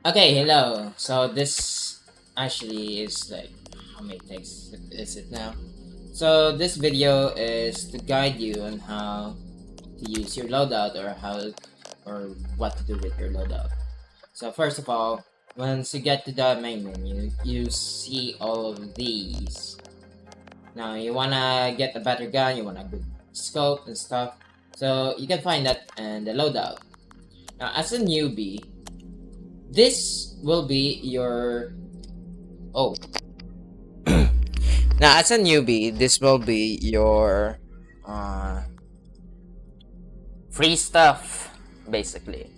Okay, hello. So this actually is like how many takes is it now? So this video is to guide you on how to use your loadout or what to do with your loadout. So first of all, once you get to the main menu, you see all of these. Now you wanna get a better gun, you want a good scope and stuff. So you can find that in the loadout. Now as a newbie, this will be your oh now as a newbie, this will be your uh, free stuff basically.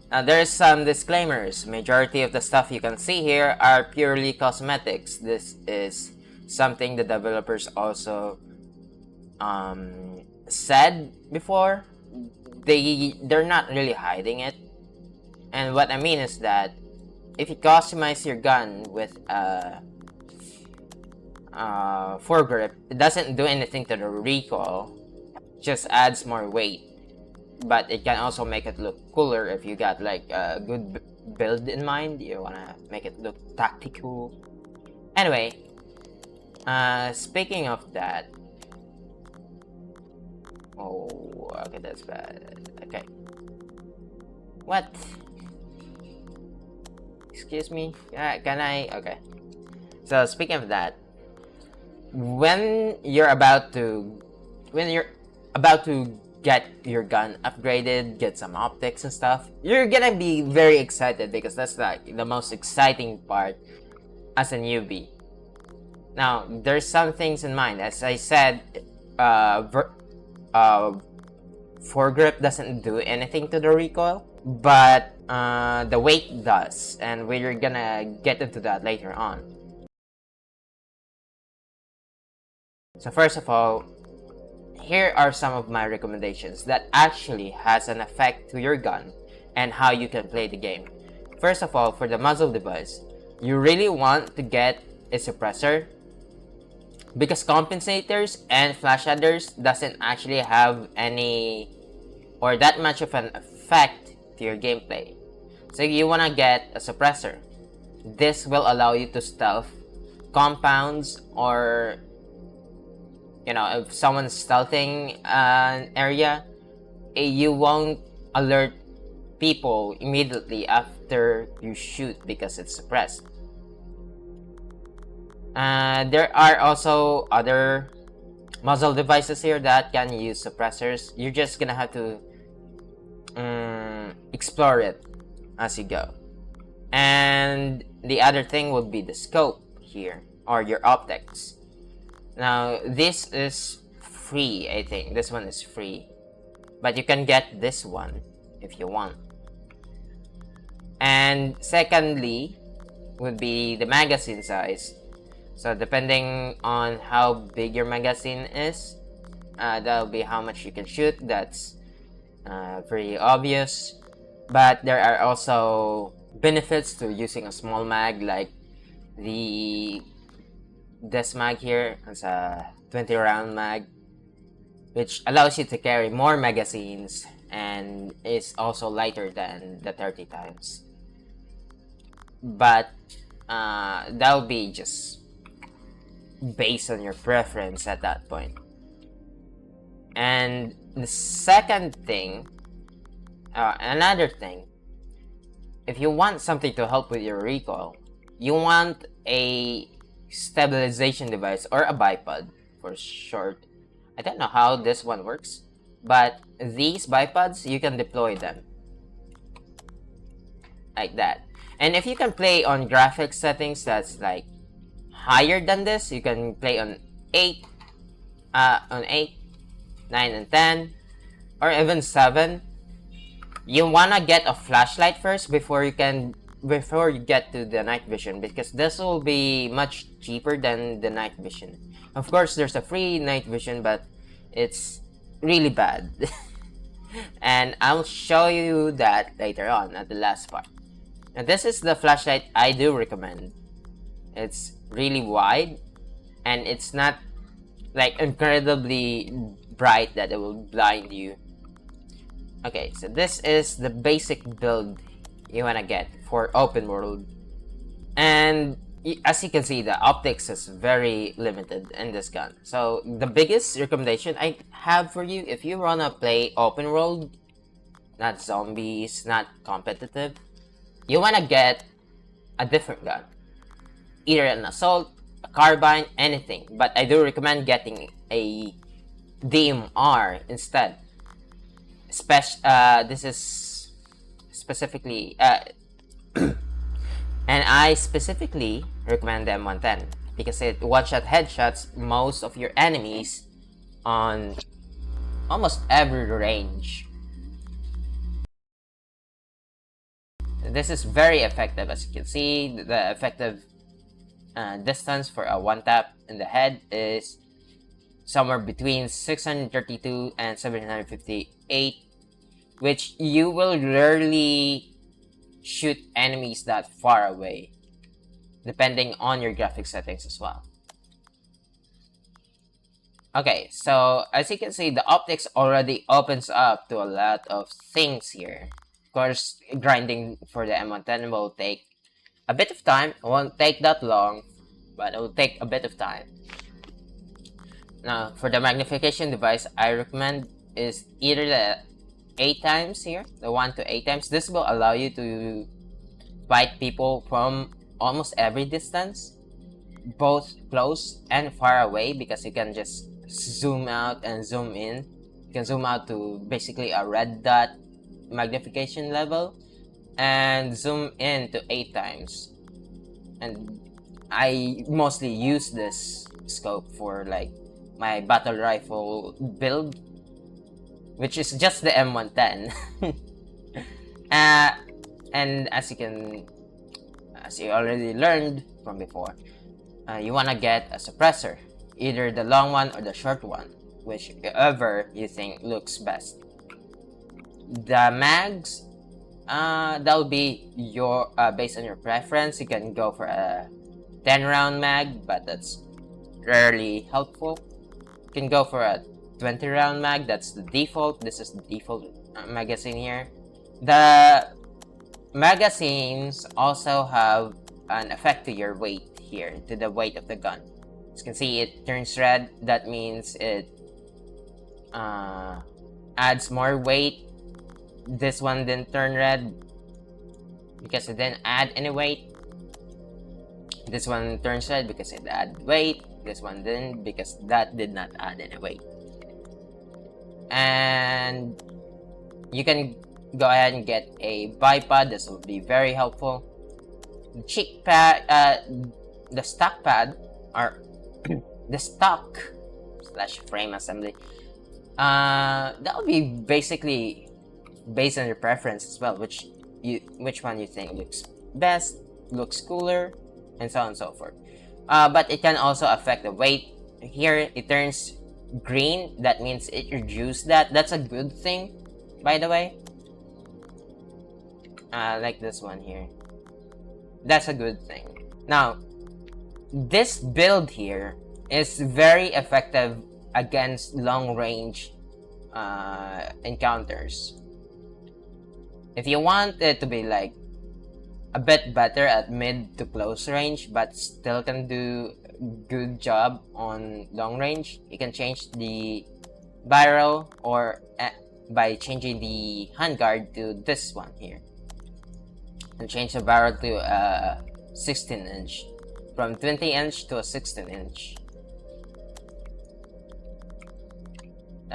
Now there's some disclaimers. Majority of the stuff you can see here are purely cosmetics. This is something the developers also said before. They're not really hiding it. And what I mean is that if you customize your gun with foregrip, it doesn't do anything to the recoil, just adds more weight. But it can also make it look cooler if you got like a good build in mind. You wanna make it look tactical. Anyway, speaking of that, oh, okay, that's bad. Okay, what? Excuse me. Can I? Okay. So speaking of that, when you're about to get your gun upgraded, get some optics and stuff, you're gonna be very excited because that's like the most exciting part as a newbie. Now there's some things in mind. As I said, foregrip doesn't do anything to the recoil, but the weight does, and we're gonna get into that later on. So first of all, here are some of my recommendations that actually has an effect to your gun and how you can play the game. First of all, for the muzzle device, you really want to get a suppressor because compensators and flash adders doesn't actually have any or that much of an effect to your gameplay. So you want to get a suppressor. This will allow you to stealth compounds, or if someone's stealthing an area, you won't alert people immediately after you shoot because it's suppressed. There are also other muzzle devices here that can use suppressors. You're just gonna have to explore it as you go. And the other thing would be the scope here, or your optics. Now this is free. I think this one is free, but you can get this one if you want. And secondly would be the magazine size. So depending on how big your magazine is, that'll be how much you can shoot. That's pretty obvious, but there are also benefits to using a small mag, like this mag here. It's a 20 round mag, which allows you to carry more magazines and is also lighter than the 30 times. But that'll be just based on your preference at that point. And the second thing, another thing, if you want something to help with your recoil, you want a stabilization device, or a bipod for short. I don't know how this one works, but these bipods, you can deploy them like that. And if you can play on graphics settings that's like higher than this, you can play on 8, 9 and 10, or even 7. You wanna get a flashlight first before you get to the night vision, because this will be much cheaper than the night vision. Of course, there's a free night vision, but it's really bad. And I'll show you that later on at the last part. Now this is the flashlight I do recommend. It's really wide, and it's not like incredibly bright that it will blind you. Okay, so this is the basic build you wanna get for open world. And as you can see, the optics is very limited in this gun. So the biggest recommendation I have for you, if you wanna play open world, not zombies, not competitive, you wanna get a different gun. Either an assault, a carbine, anything. But I do recommend getting a DMR instead. This is specifically, and I specifically recommend the M110 because it one-shot headshots most of your enemies on almost every range. This is very effective, as you can see. The effective distance for a one tap in the head is somewhere between 632 and 758, which you will rarely shoot enemies that far away, depending on your graphic settings as well. Okay, so as you can see, the optics already opens up to a lot of things here. Of course, grinding for the M110 will take a bit of time. It won't take that long, but it will take a bit of time. Now, for the magnification device, I recommend is either the 8 times here, the 1 to 8 times. This will allow you to fight people from almost every distance, both close and far away, because you can just zoom out and zoom in. You can zoom out to basically a red dot magnification level and zoom in to 8 times. And I mostly use this scope for like my battle rifle build, which is just the M110. And as you already learned from before, you wanna get a suppressor, either the long one or the short one, whichever you think looks best. The mags, that'll be your based on your preference. You can go for a 10 round mag, but that's rarely helpful. You can go for a 20 round mag, that's the default. This is the default magazine here. The magazines also have an effect to your weight here, to the weight of the gun. As you can see, it turns red. That means it adds more weight. This one didn't turn red because it didn't add any weight. This one turns red because it added weight. This one didn't because that did not add any weight. And you can go ahead and get a bipod. This will be very helpful. The cheek pad, the stock pad, or the stock / frame assembly, that will be basically based on your preference as well, which one you think looks best, looks cooler, and so on and so forth. But it can also affect the weight. Here it turns green, that means it reduced that. That's a good thing, by the way. Like this one here, that's a good thing. Now, this build here is very effective against long range encounters. If you want it to be like a bit better at mid to close range, but still can do a good job on long range, you can change the barrel or by changing the handguard to this one here, and change the barrel to a 16 inch, from 20 inch to a 16 inch.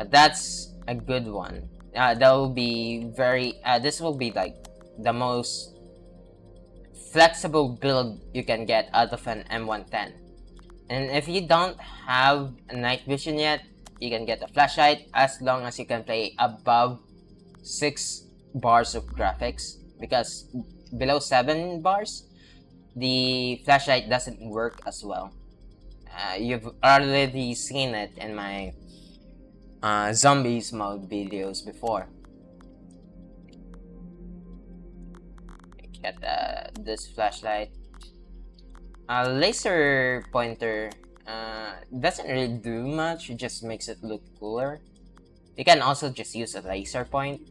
That's a good one. That will be very this will be like the most flexible build you can get out of an M110. And if you don't have night vision yet, you can get a flashlight as long as you can play above 6 bars of graphics, because below 7 bars the flashlight doesn't work as well. You've already seen it in my zombies mode videos before. Get this flashlight. Laser pointer doesn't really do much, it just makes it look cooler. You can also just use a laser point.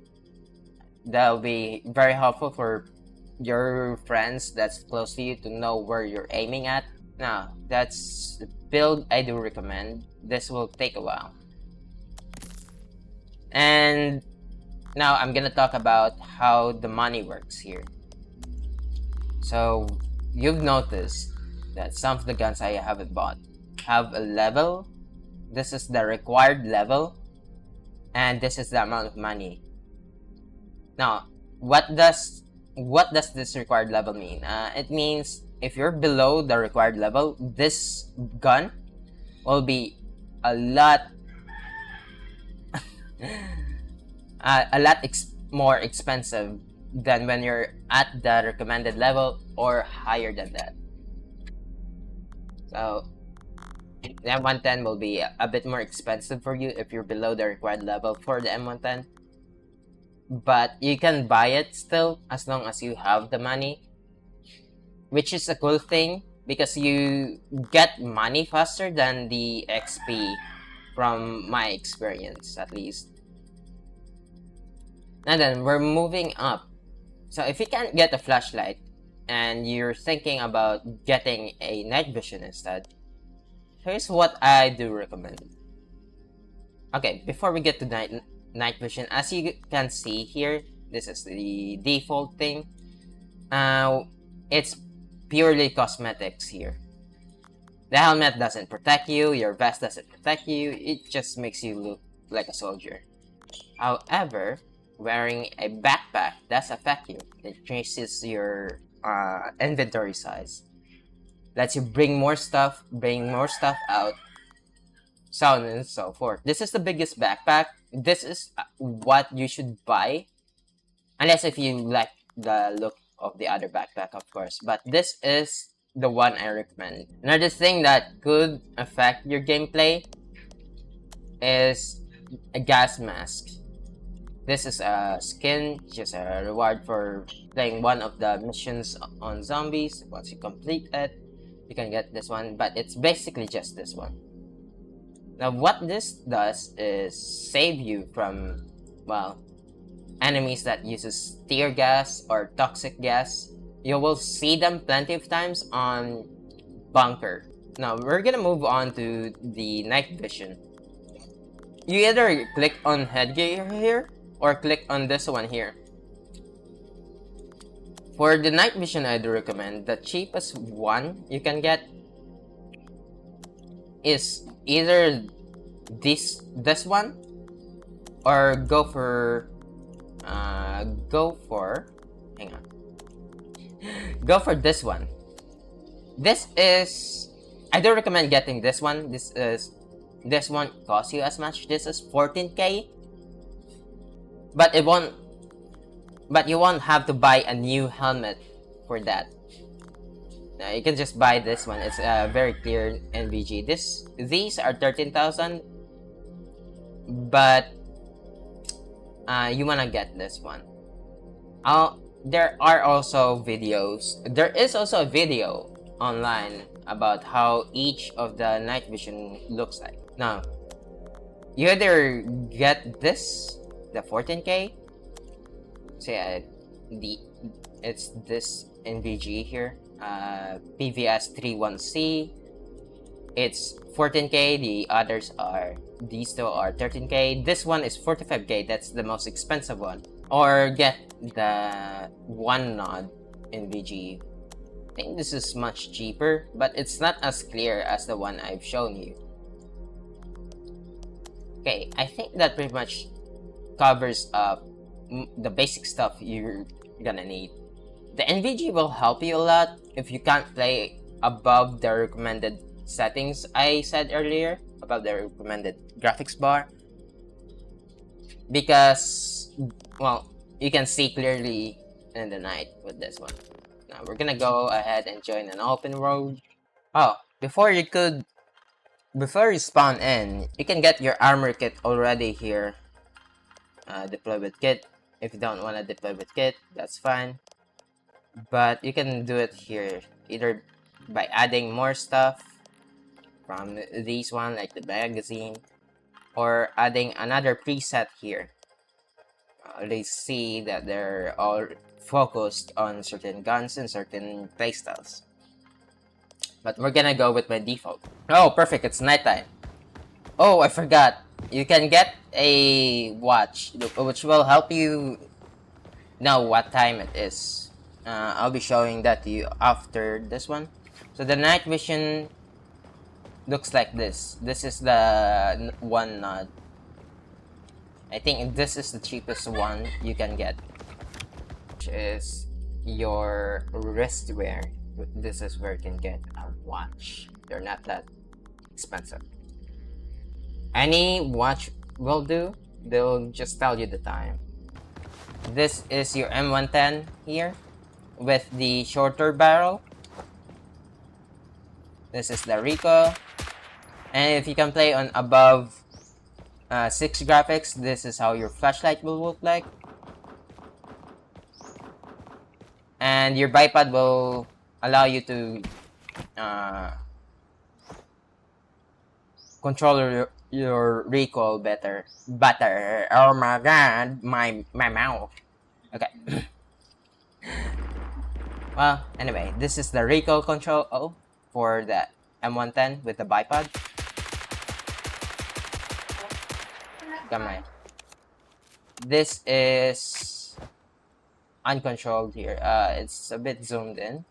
That'll be very helpful for your friends that's close to you to know where you're aiming at. Now, that's the build I do recommend. This will take a while. And now I'm gonna talk about how the money works here. So, you've noticed that some of the guns I haven't bought have a level. This is the required level, and this is the amount of money. Now, what does this required level mean? It means if you're below the required level, this gun will be a lot more expensive than when you're at the recommended level or higher than that. So the M110 will be a bit more expensive for you if you're below the required level for the M110. But you can buy it still as long as you have the money, which is a cool thing because you get money faster than the XP from my experience, at least. And then we're moving up. So if you can't get a flashlight and you're thinking about getting a night vision instead, here's what I do recommend. Okay, before we get to night vision, as you can see here, this is the default thing. It's purely cosmetics here. The helmet doesn't protect you, your vest doesn't protect you, it just makes you look like a soldier. However, wearing a backpack does affect you. It increases your inventory size, lets you bring more stuff out, so on and so forth. This is the biggest backpack. This is what you should buy, unless if you like the look of the other backpack, of course. But this is the one I recommend. Another thing that could affect your gameplay is a gas mask. This is a skin, just a reward for playing one of the missions on zombies. Once you complete it, you can get this one, but it's basically just this one. Now what this does is save you from, well, enemies that uses tear gas or toxic gas. You will see them plenty of times on bunker. Now we're gonna move on to the night vision. You either click on headgear here or click on this one here. For the night vision, I do recommend the cheapest one you can get is either this one or go for hang on. Go for this one. This is, I do recommend getting this one. This won't cost you as much. This is 14k. But you won't have to buy a new helmet for that. Now you can just buy this one. It's a very clear NVG. These are 13,000, but you wanna get this one. There are also videos. There is also a video online about how each of the night vision looks like. Now, you either get this, the 14k. So yeah, it's this NVG here, PVS 31C. It's 14k. The others are, these two are 13k. This one is 45k. That's the most expensive one. Or get the one nod NVG. I think this is much cheaper, but it's not as clear as the one I've shown you. Okay, I think that pretty much covers up the basic stuff you're gonna need. The NVG will help you a lot if you can't play above the recommended settings I said earlier, above the recommended graphics bar, because, well, you can see clearly in the night with this one. Now we're gonna go ahead and join an open road. Oh, before you spawn in, you can get your armor kit already here. Deploy with kit. If you don't want to deploy with kit, that's fine. But you can do it here, either by adding more stuff from these one, like the magazine, or adding another preset here. They see that they're all focused on certain guns and certain playstyles. But we're gonna go with my default. Oh, perfect, it's nighttime. Oh, I forgot. You can get a watch, which will help you know what time it is. I'll be showing that to you after this one. So the night vision looks like this. This is the one nod. I think this is the cheapest one you can get, which is your wristwear. This is where you can get a watch. They're not that expensive. Any watch will do. They'll just tell you the time. This is your M110 here with the shorter barrel. This is the recoil. And if you can play on above 6 graphics, this is how your flashlight will look like. And your bipod will allow you to control your recoil better. Oh my god, my mouth. Okay. Well, anyway, this is the recoil control for the M110 with the bipod. Come on. This is uncontrolled here. It's a bit zoomed in,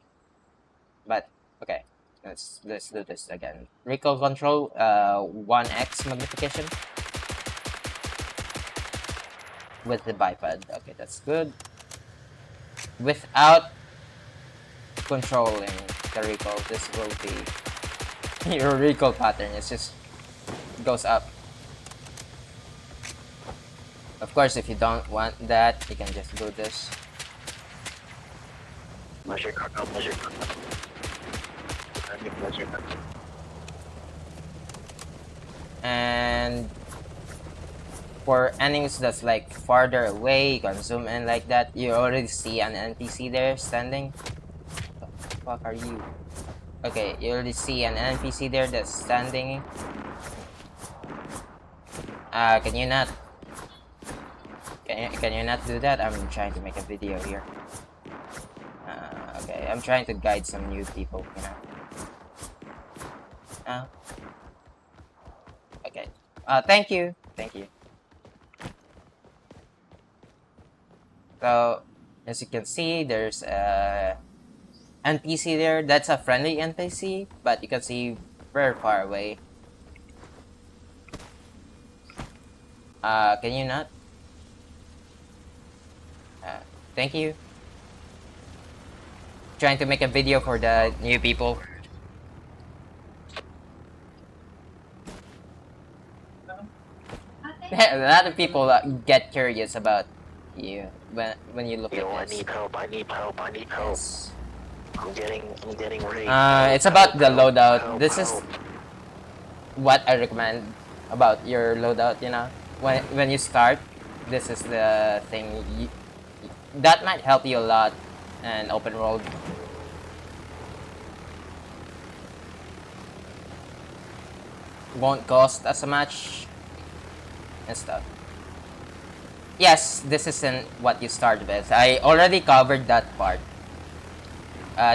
but okay. Let's do this again. Recoil control, 1x magnification with the bipod. Okay, that's good. Without controlling the recoil, this will be your recoil pattern. It just goes up. Of course, if you don't want that, you can just do this. And for enemies that's like farther away, you can zoom in like that. You already see an NPC there standing. What the fuck are you? Okay, you already see an NPC there that's standing. Can you not? Can you not do that? I'm trying to make a video here. Okay, I'm trying to guide some new people, you know. Okay. Thank you. So, as you can see, there's a NPC there. That's a friendly NPC, but you can see very far away. Can you not? Thank you. Trying to make a video for the new people. A lot of people get curious about you when you look at this. I need help. Yes. I'm getting raped. It's about the loadout. This is what I recommend about your loadout, you know. When you start, this is the thing that might help you a lot in open world. Won't cost as much and stuff. Yes, this isn't what you start with. I already covered that part.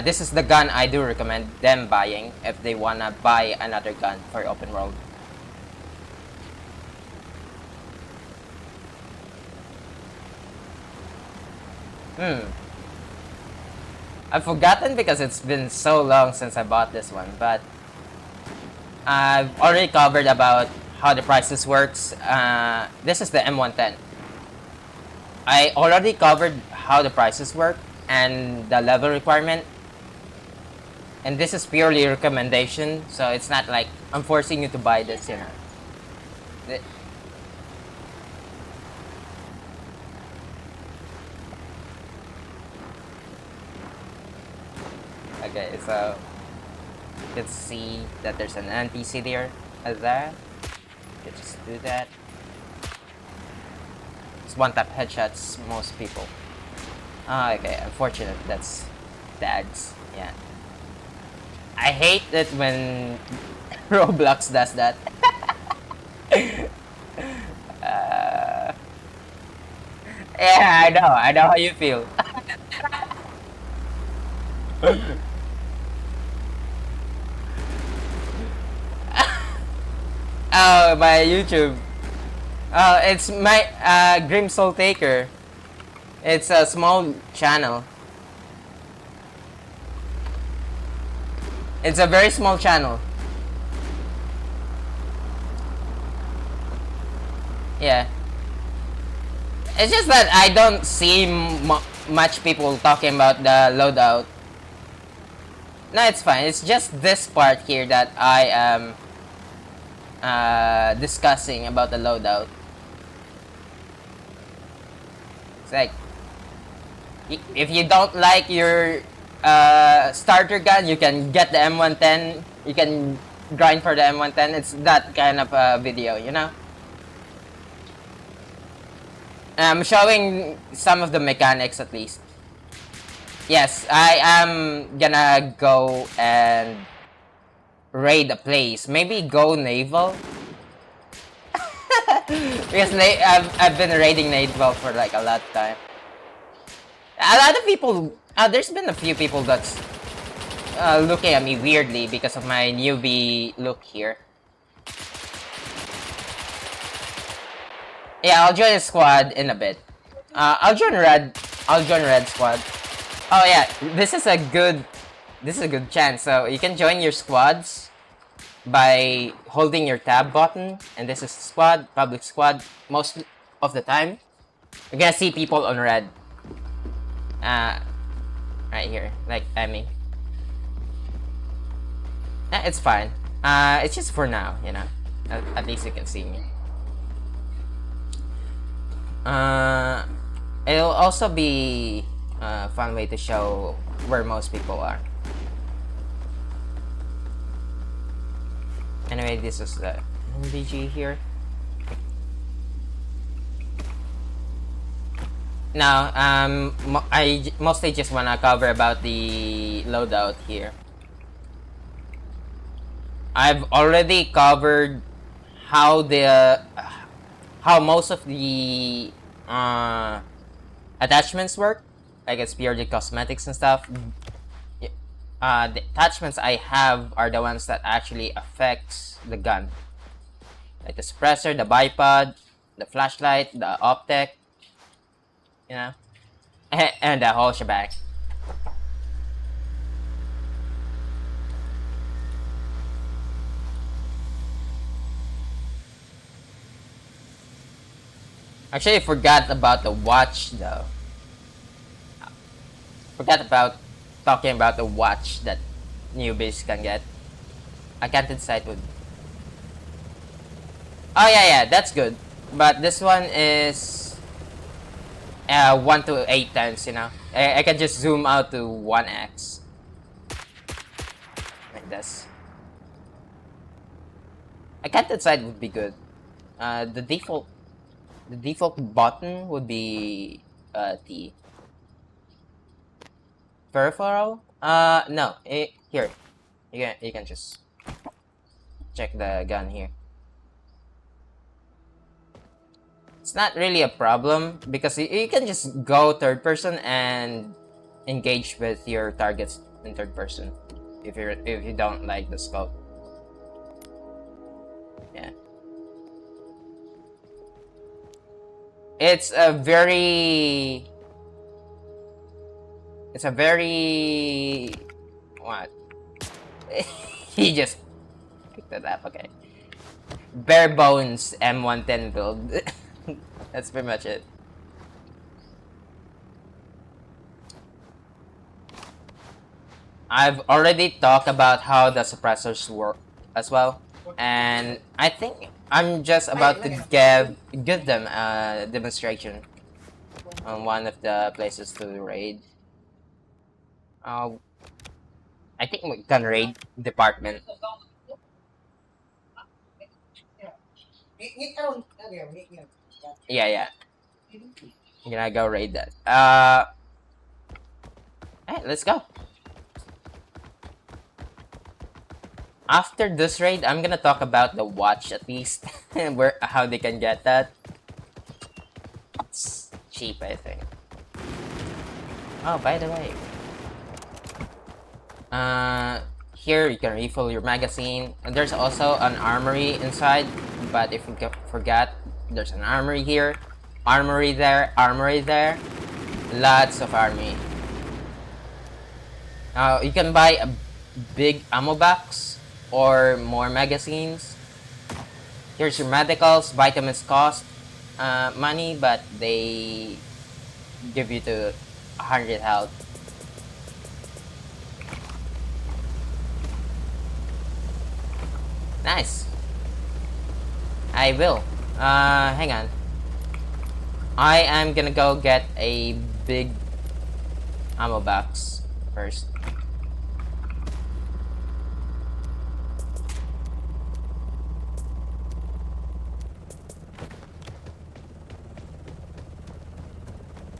This is the gun I do recommend them buying if they wanna buy another gun for open world. I've forgotten because it's been so long since I bought this one, but I've already covered about how the prices works. This is the M110. I already covered how the prices work and the level requirement. And this is purely recommendation, so it's not like I'm forcing you to buy this, you know. Okay, so you can see that there's an NPC there. You can just do that. It's one-tap headshots, most people. Okay, unfortunate, that's dads, yeah. I hate it when Roblox does that. Yeah, I know how you feel. Oh, my YouTube. Oh, it's my Grim Soul Taker. It's a small channel. It's a very small channel. Yeah. It's just that I don't see much people talking about the loadout. No, it's fine. It's just this part here that I am discussing about the loadout. It's like, if you don't like your starter gun, you can get the M110. You can grind for the M110. It's that kind of video, you know? I'm showing some of the mechanics at least. Yes, I am gonna go and raid a place. Maybe go naval. Because I've been raiding naval for like a lot of time. A lot of people, there's been a few people that's looking at me weirdly because of my newbie look here. Yeah, I'll join a squad in a bit. I'll join red squad. Oh yeah, this is a good chance. So you can join your squads by holding your tab button, and this is squad, public squad. Most of the time, you're gonna see people on red. Right here, like Emmy. It's fine. It's just for now, you know. At least you can see me. It'll also be a fun way to show where most people are. Anyway, this is the MDG here. Now, I mostly just wanna cover about the loadout here. I've already covered how most of the attachments work. Like it's purely cosmetics and stuff. The attachments I have are the ones that actually affects the gun, like the suppressor, the bipod, the flashlight, the optic, you know, and the whole shebang. Actually, I forgot about the watch though. Forgot about talking about the watch that newbies can get. I can't decide with. Oh yeah, that's good. But this one is 1 to 8 times, you know. I can just zoom out to 1x. Like this. I can't decide would be good. The default button would be T. Peripheral? No. Here. You can just check the gun here. It's not really a problem because you can just go third person and engage with your targets in third person if you don't like the scope. Yeah. It's a very what? He just picked it up. Okay. Bare bones M110 build. That's pretty much it. I've already talked about how the suppressors work as well, and I think I'm just about to give them a demonstration on one of the places to raid. I think we can raid department. Yeah. I'm gonna go raid that. Alright, let's go. After this raid, I'm gonna talk about the watch at least, how they can get that. It's cheap, I think. Oh, by the way, Here you can refill your magazine, and there's also an armory inside. But if you forgot, there's an armory here, armory there, lots of armory. Now you can buy a big ammo box or more magazines. Here's your medicals. Vitamins cost money, but they give you to 100 health. Nice. I will. Hang on. I am gonna go get a big ammo box first.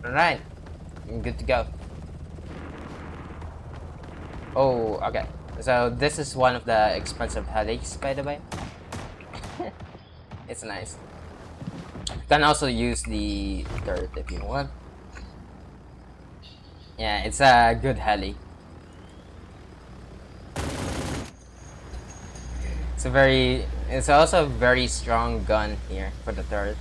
Alright. I'm good to go. Oh, okay. So this is one of the expensive helis, by the way. It's nice. You can also use the turret if you want. Yeah, it's a good heli. It's also a very strong gun here for the turret.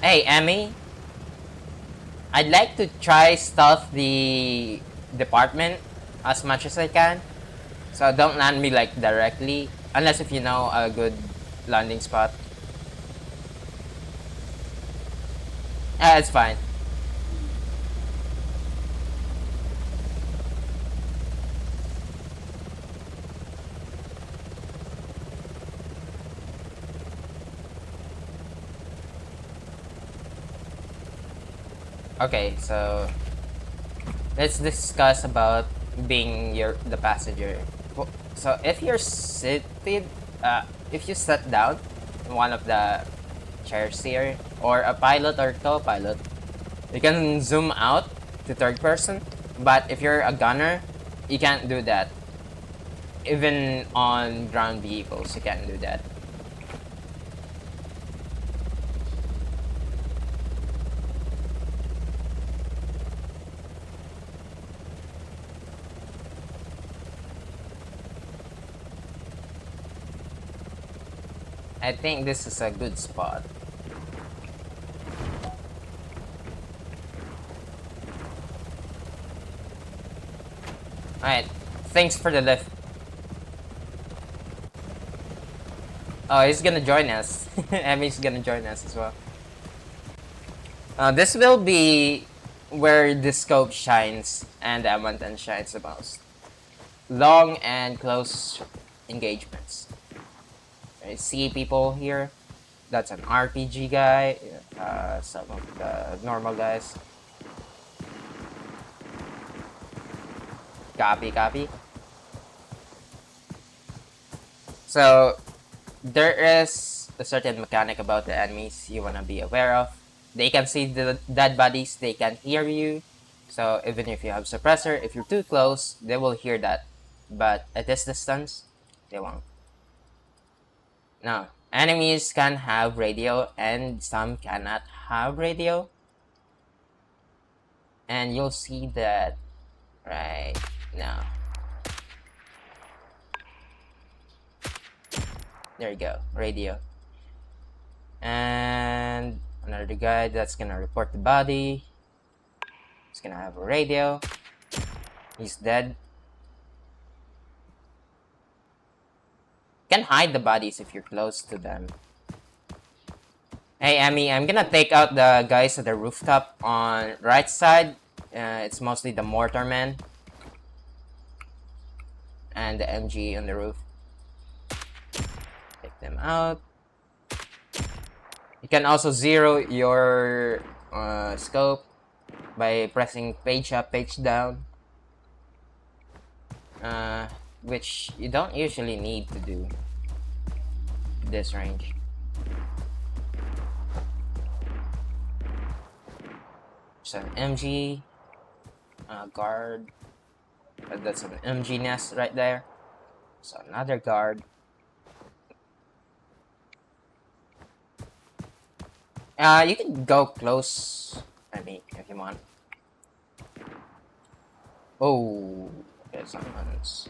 Hey, Emmy. I'd like to try stealth the department as much as I can. So don't land me like directly, unless if you know a good landing spot. It's fine. Okay, so let's discuss about being the passenger. So if you're seated, if you sit down in one of the chairs here, or a pilot or co-pilot, you can zoom out to third person. But if you're a gunner, you can't do that. Even on ground vehicles, you can't do that. I think this is a good spot. Alright, thanks for the lift. Oh, he's gonna join us. Emmy's gonna join us as well. This will be where the scope shines and the M110 shines the most. Long and close engagements. I see people here. That's an RPG guy. Some of the normal guys. Copy. So there is a certain mechanic about the enemies you wanna be aware of. They can see the dead bodies. They can hear you. So even if you have suppressor, if you're too close, they will hear that. But at this distance, they won't. Now, enemies can have radio and some cannot have radio. And you'll see that right now. There you go, radio. And another guy that's gonna report the body. He's gonna have a radio. He's dead. You can hide the bodies if you're close to them. Hey, Emmy, I'm gonna take out the guys at the rooftop on right side. It's mostly the mortar man and the MG on the roof. Take them out. You can also zero your scope by pressing page up, page down, which you don't usually need to do this range. So an MG guard. That's an MG nest right there. So another guard. You can go close. I mean, if you want. Oh, okay, someone's.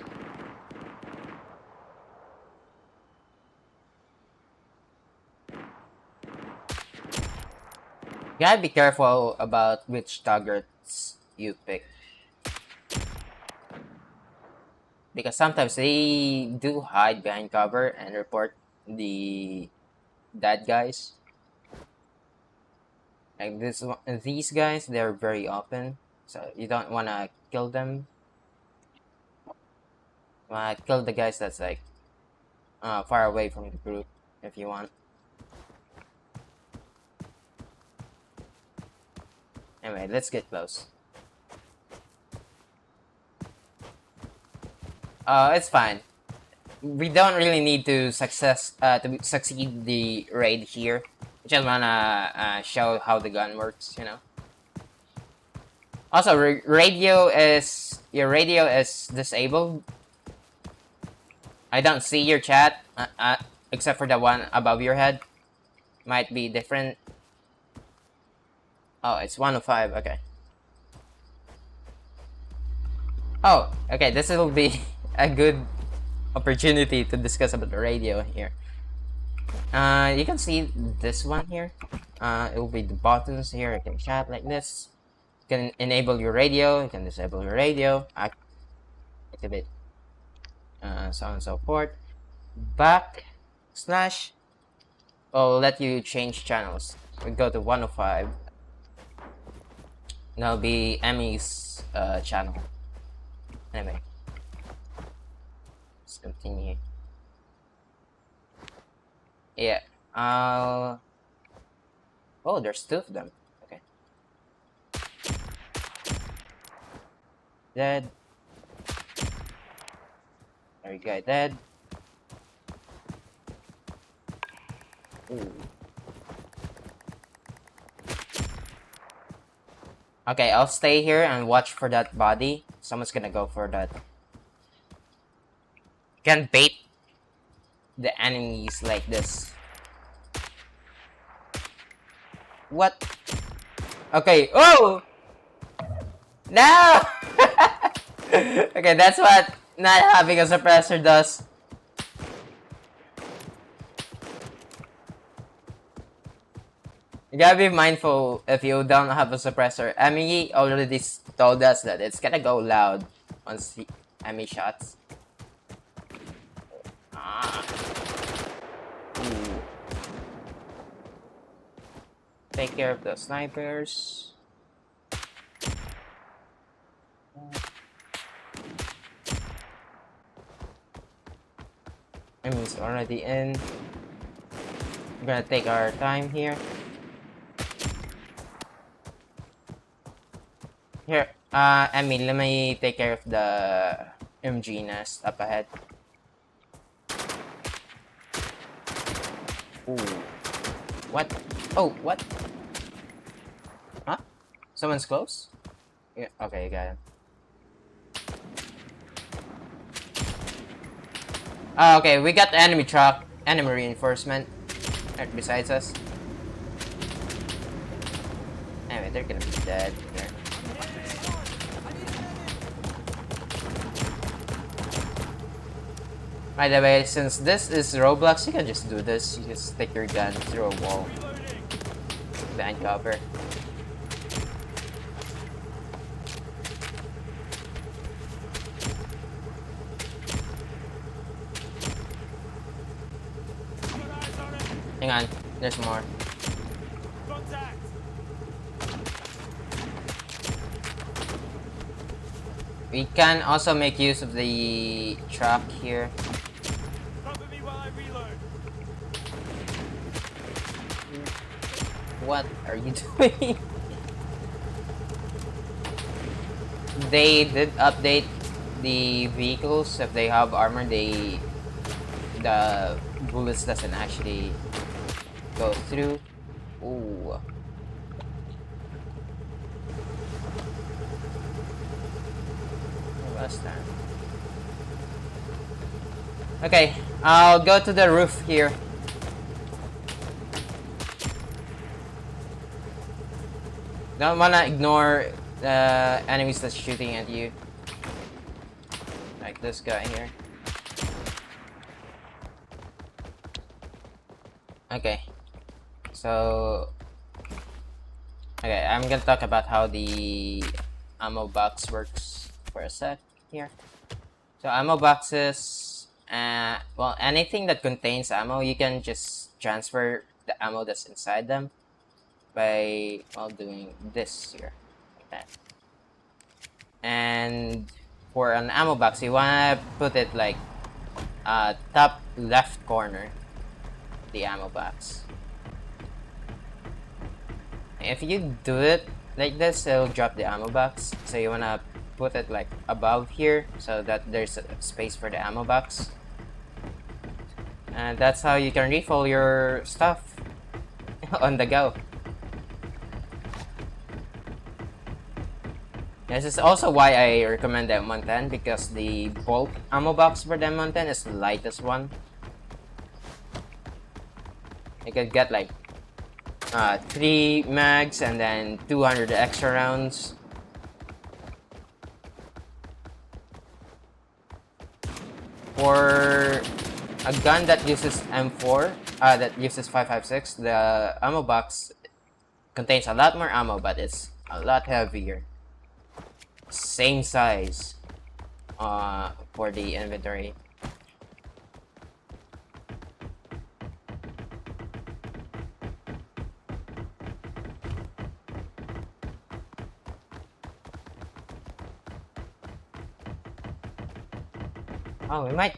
You gotta be careful about which targets you pick. Because sometimes they do hide behind cover and report the dead guys. Like these guys, they're very open, so you don't wanna kill them. Kill the guys that's like far away from the group if you want. Anyway, let's get close. It's fine. We don't really need to succeed the raid here. We just wanna show how the gun works, you know. Also, your radio is disabled. I don't see your chat, except for the one above your head. Might be different. Oh, it's 105. Okay. Oh, okay. This will be a good opportunity to discuss about the radio here. You can see this one here. It will be the buttons here. You can chat like this. You can enable your radio. You can disable your radio. Activate. So on and so forth. Back slash. Will let you change channels. We go to 105. That'll be Emmy's channel. Anyway, let's continue. Yeah. Oh, there's two of them. Okay. Dead. There you go. Dead. Ooh. Okay, I'll stay here and watch for that body. Someone's gonna go for that. Can bait the enemies like this. What? Okay. Oh! No! Okay, that's what not having a suppressor does. You gotta be mindful if you don't have a suppressor. Emmy already told us that it's gonna go loud once Emmy shots. Ooh. Take care of the snipers. Emmy's already in. We're gonna take our time here. Here, Emmy, let me take care of the MG nest up ahead. Ooh. What? Oh, what? Huh? Someone's close? Yeah, okay, got him. Okay, we got the enemy truck, enemy reinforcement right besides us. Anyway, they're gonna be dead here. By the way, since this is Roblox, you can just do this. You just stick your gun through a wall. Behind cover. Hang on, there's more. We can also make use of the truck here. What are you doing? They did update the vehicles. If they have armor, the bullets doesn't actually go through. Ooh. Last time. Okay, I'll go to the roof here. Don't wanna ignore the enemies that's shooting at you. Like this guy here. Okay. So... Okay, I'm gonna talk about how the ammo box works for a sec here. So ammo boxes, well, anything that contains ammo, you can just transfer the ammo that's inside them by, well, doing this here, like that. And for an ammo box, you wanna put it like top left corner, the ammo box. If you do it like this, it'll drop the ammo box. So you wanna put it like above here so that there's a space for the ammo box. And that's how you can refill your stuff on the go. This is also why I recommend the M110, because the bulk ammo box for the M110 is the lightest one. You could get like 3 mags and then 200 extra rounds. For a gun that uses M4, that uses 5.56, the ammo box contains a lot more ammo, but it's a lot heavier. Same size for the inventory. Oh, we might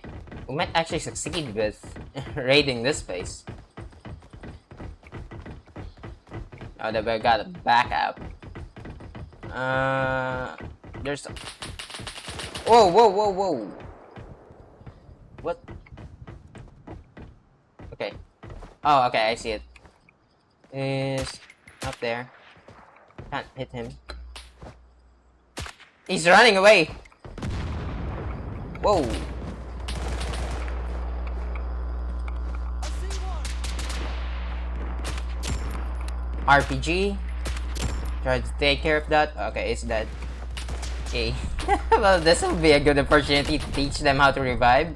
actually succeed with raiding this place. Oh, that we got a backup. There's. Whoa, whoa, whoa, whoa! What? Okay. Oh, okay, I see it. Is up there. Can't hit him. He's running away. Whoa. RPG. Try to take care of that. Okay, it's dead. Okay. Well, this will be a good opportunity to teach them how to revive.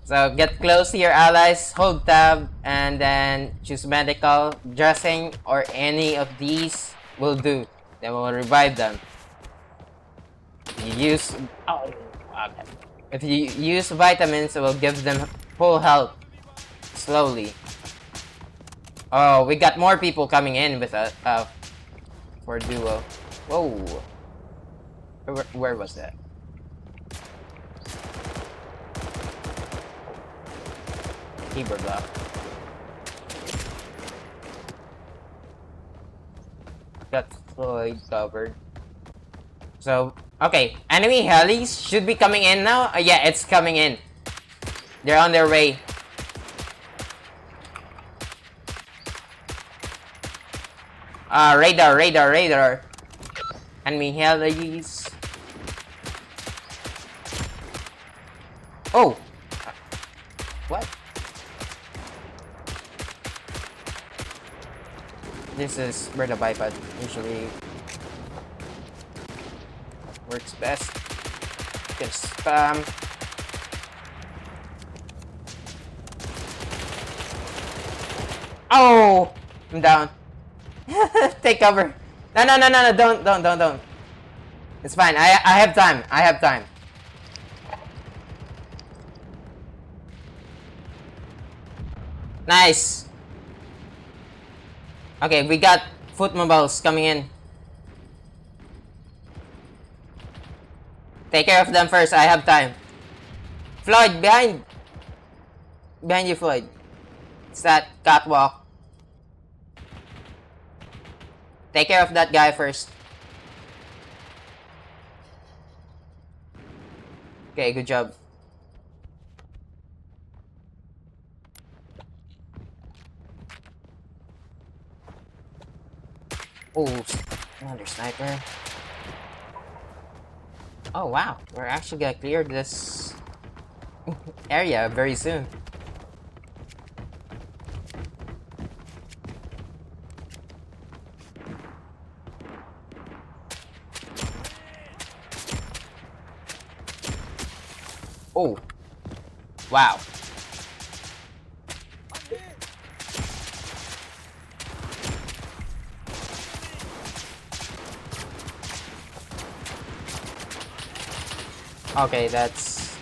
So get close to your allies, hold tab, and then choose medical, dressing, or any of these will do. Then we'll revive them. You use... Oh, okay. If you use vitamins, it will give them full health. Slowly. Oh, we got more people coming in with us for duo. Whoa. Where was that? Keyboard lock. Got Floyd covered. So, okay. Enemy helis should be coming in now. Yeah, it's coming in. They're on their way. Radar. Enemy helis. Oh! What? This is where the bipod usually works best. You can spam. Oh! I'm down. Take cover. No, don't. It's fine. I have time. Nice. Okay, we got foot mobiles coming in. Take care of them first. I have time. Floyd, behind. Behind you, Floyd. It's that catwalk. Take care of that guy first. Okay, good job. Oh, another sniper. Oh wow, we're actually gonna clear this area very soon. Oh, wow. Okay, that's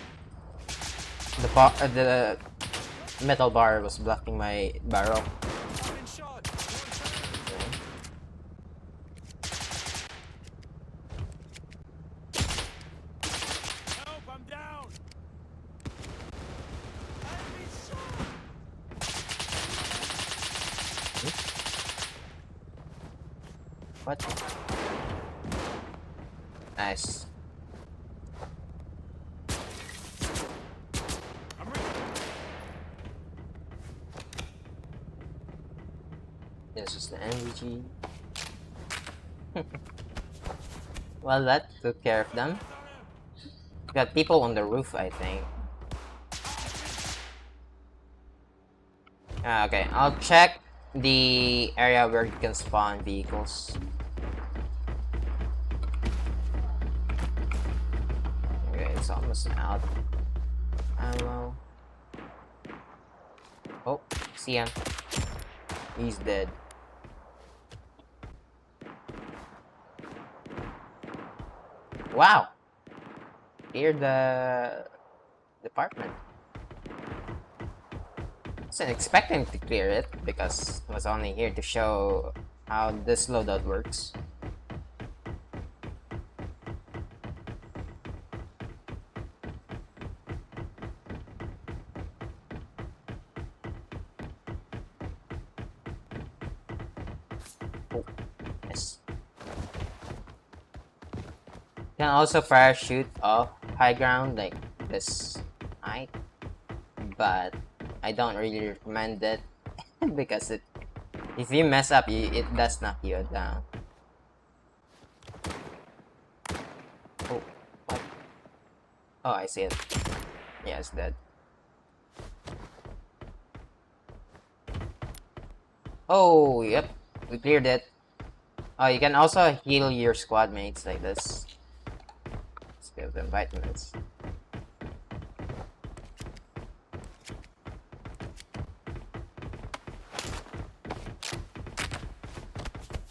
the metal bar was blocking my barrel. What? Nice. This is the MVG. Well, that took care of them. Got people on the roof, I think. Okay, I'll check the area where you can spawn vehicles. Okay, it's almost out. Ammo. Oh, see him. He's dead. Wow! Clear the department. I wasn't expecting to clear it because I was only here to show how this loadout works. Oh, yes. You can also parachute off high ground like this height, but I don't really recommend it because if you mess up, it does knock you down. Oh, what? Oh, I see it. Yeah, it's dead. Oh, yep, we cleared it. Oh, you can also heal your squad mates like this. Let's give them vitamins.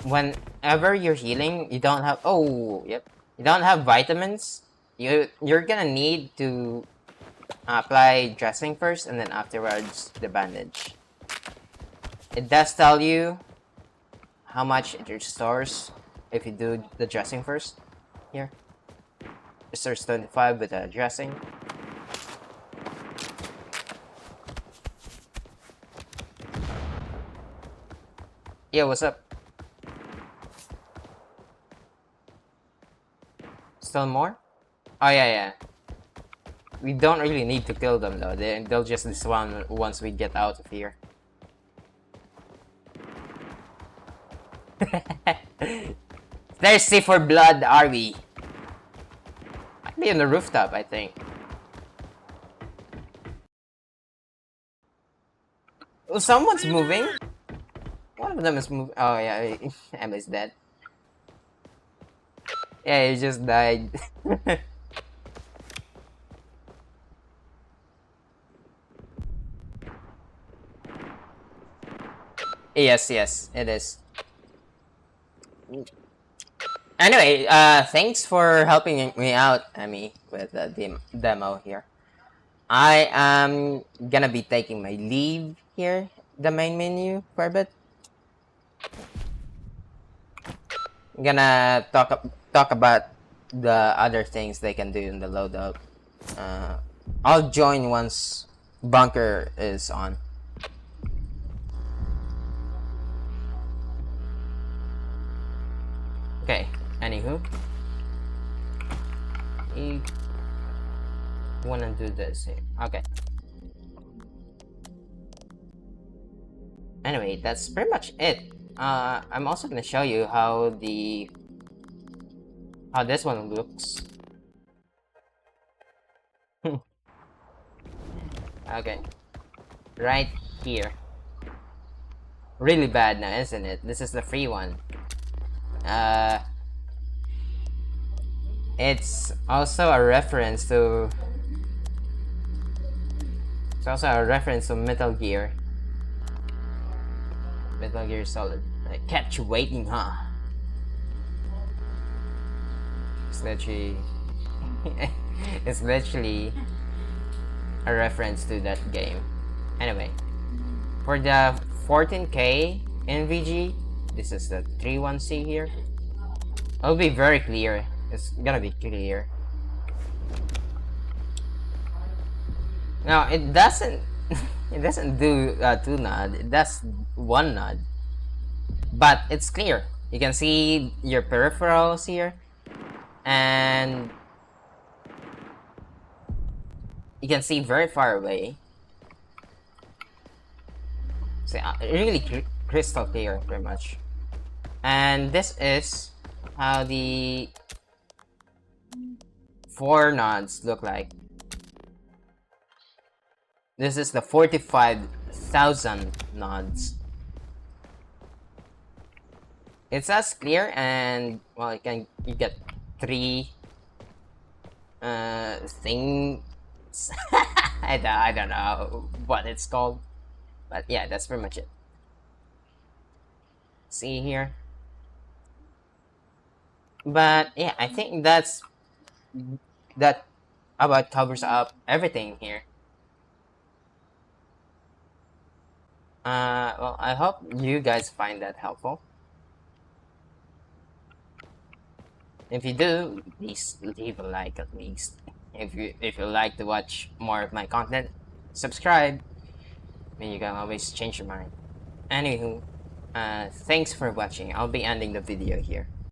Whenever you're healing, you don't have. Oh, yep. You don't have vitamins. You're gonna need to apply dressing first, and then afterwards the bandage. It does tell you how much it restores if you do the dressing first. Here, restores 25 with the dressing. Yeah, what's up? Still more? Oh yeah. We don't really need to kill them though. They'll just despawn once we get out of here. Thirsty for blood, are we? Might be on the rooftop, I think. Oh, someone's moving. One of them is moving. Oh yeah, Emma's dead. Yeah, he just died. Yes, it is. Anyway, thanks for helping me out, Emmy, with the demo here. I am gonna be taking my leave here, the main menu, for a bit. I'm gonna talk about the other things they can do in the loadout. I'll join once bunker is on. Okay, anywho. You wanna do this here. Okay. Anyway, that's pretty much it. I'm also gonna show you how this one looks. Okay. Right here. Really bad now, isn't it? This is the free one. It's also a reference to It's also a reference to Metal Gear. Metal Gear Solid. I kept you waiting, huh? It's literally... it's literally a reference to that game. Anyway, for the 14K NVG, this is the 31C here. It'll be very clear. It's gonna be clear. Now it doesn't it doesn't do 2 nod, it does 1 nod. But it's clear. You can see your peripherals here, and you can see very far away. So really crystal clear, pretty much. And this is how the 4 nods look like. This is the 45,000 nods. It's as clear, and well, you get 3 things. I don't know what it's called, but yeah, that's pretty much it. See here. But yeah, I think that about covers up everything here. Well, I hope you guys find that helpful. If you do, please leave a like at least. If you like to watch more of my content, subscribe. I mean, you can always change your mind. Anywho, thanks for watching. I'll be ending the video here.